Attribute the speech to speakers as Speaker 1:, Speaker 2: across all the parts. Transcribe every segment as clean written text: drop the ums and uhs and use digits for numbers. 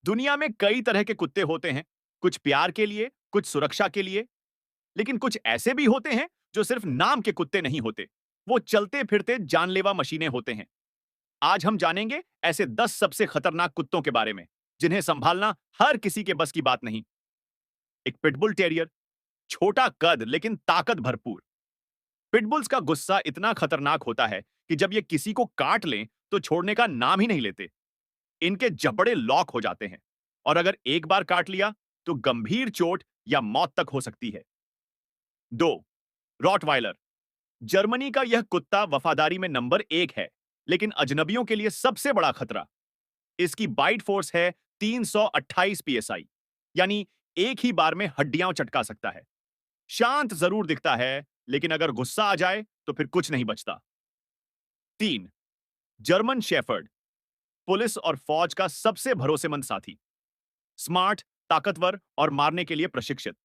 Speaker 1: दुनिया में कई तरह के कुत्ते होते हैं, कुछ प्यार के लिए, कुछ सुरक्षा के लिए, लेकिन कुछ ऐसे भी होते हैं जो सिर्फ नाम के कुत्ते नहीं होते। वो चलते फिरते जानलेवा मशीनें होते हैं। आज हम जानेंगे ऐसे 10 सबसे खतरनाक कुत्तों के बारे में, जिन्हें संभालना हर किसी के बस की बात नहीं। एक पिटबुल टेरियर, छोटा कद लेकिन ताकत भरपूर। पिटबुल्स का गुस्सा इतना खतरनाक होता है कि जब ये किसी को काट लें तो छोड़ने का नाम ही नहीं लेते। इनके जबड़े लॉक हो जाते हैं और अगर एक बार काट लिया तो गंभीर चोट या मौत तक हो सकती है। 2. रॉटवाइलर। जर्मनी का यह कुत्ता वफादारी में नंबर 1 है, लेकिन अजनबियों के लिए सबसे बड़ा खतरा। इसकी बाइट फोर्स है 328 पीएसआई, यानी एक ही बार में हड्डियां चटका सकता है। शांत जरूर दिखता है, लेकिन अगर गुस्सा आ जाए तो फिर कुछ नहीं बचता। 3. German shepherd. पुलिस और फौज का सबसे भरोसेमंद साथी। स्मार्ट, ताकतवर और मारने के लिए प्रशिक्षित।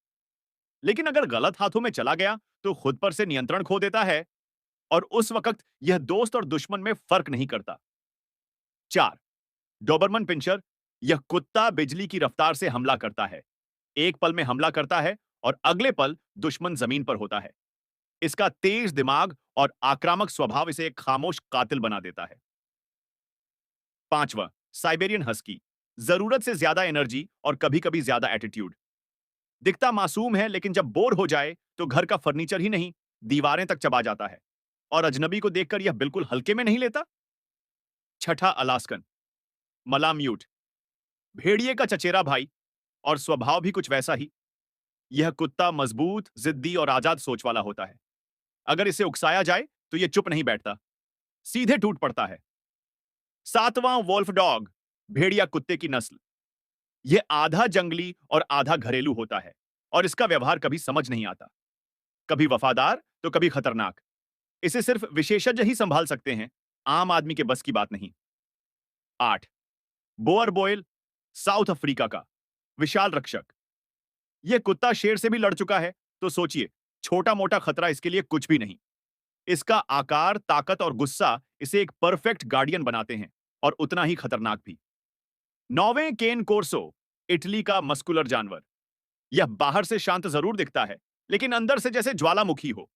Speaker 1: लेकिन अगर गलत हाथों में चला गया तो खुद पर से नियंत्रण खो देता है और उस वक्त यह दोस्त और दुश्मन में फर्क नहीं करता। 4. डोबरमन पिंचर। यह कुत्ता बिजली की रफ्तार से हमला करता है। एक पल में हमला करता है और अगले पल दुश्मन जमीन पर होता है। इसका तेज दिमाग और आक्रामक स्वभाव इसे एक खामोश कातिल बना देता है। 5वां, साइबेरियन हस्की। जरूरत से ज्यादा एनर्जी और कभी-कभी ज्यादा एटीट्यूड। दिखता मासूम है, लेकिन जब बोर हो जाए तो घर का फर्नीचर ही नहीं, दीवारें तक चबा जाता है और अजनबी को देखकर यह बिल्कुल हल्के में नहीं लेता। 6ठा, अलास्कन मलाम्यूट। भेड़िए का चचेरा भाई और स्वभाव भी कुछ वैसा ही। यह कुत्ता मजबूत, जिद्दी और आजाद सोच वाला होता है। अगर इसे उकसाया जाए तो यह चुप नहीं बैठता, सीधे टूट पड़ता है। 7वां, वोल्फ डॉग। भेड़िया कुत्ते की नस्ल। यह आधा जंगली और आधा घरेलू होता है और इसका व्यवहार कभी समझ नहीं आता, कभी वफादार तो कभी खतरनाक। इसे सिर्फ विशेषज्ञ ही संभाल सकते हैं, आम आदमी के बस की बात नहीं। 8. बोअर बोयल, साउथ अफ्रीका का विशाल रक्षक। यह कुत्ता शेर से भी लड़ चुका है, तो सोचिए, छोटा मोटा खतरा इसके लिए कुछ भी नहीं। इसका आकार, ताकत और गुस्सा इसे एक परफेक्ट गार्डियन बनाते हैं और उतना ही खतरनाक भी। 9वें, केन कोर्सो। इटली का मस्कुलर जानवर। यह बाहर से शांत जरूर दिखता है, लेकिन अंदर से जैसे ज्वालामुखी हो।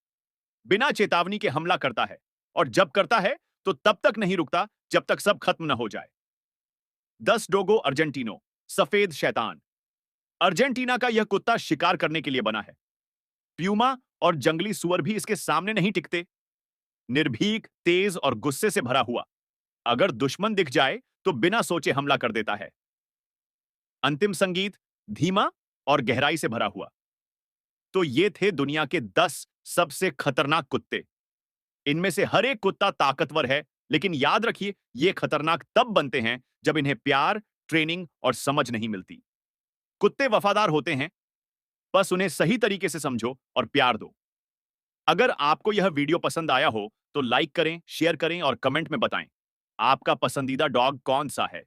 Speaker 1: बिना चेतावनी के हमला करता है और जब करता है तो तब तक नहीं रुकता जब तक सब खत्म न हो जाए। 10, डोगो अर्जेंटिनो, सफेद शैतान। अर्जेंटीना का यह कुत्ता शिकार करने के लिए बना है। प्यूमा और जंगली सुअर भी इसके सामने नहीं टिकते। निर्भीक, तेज और गुस्से से भरा हुआ। अगर दुश्मन दिख जाए तो बिना सोचे हमला कर देता है। अंतिम संगीत, धीमा और गहराई से भरा हुआ। तो ये थे दुनिया के 10 सबसे खतरनाक कुत्ते। इनमें से हर एक कुत्ता ताकतवर है, लेकिन याद रखिए, ये खतरनाक तब बनते हैं जब इन्हें प्यार, ट्रेनिंग और समझ नहीं मिलती। कुत्ते वफादार होते हैं, बस उन्हें सही तरीके से समझो और प्यार दो। अगर आपको यह वीडियो पसंद आया हो तो लाइक करें, शेयर करें और कमेंट में बताएं आपका पसंदीदा डॉग कौन सा है।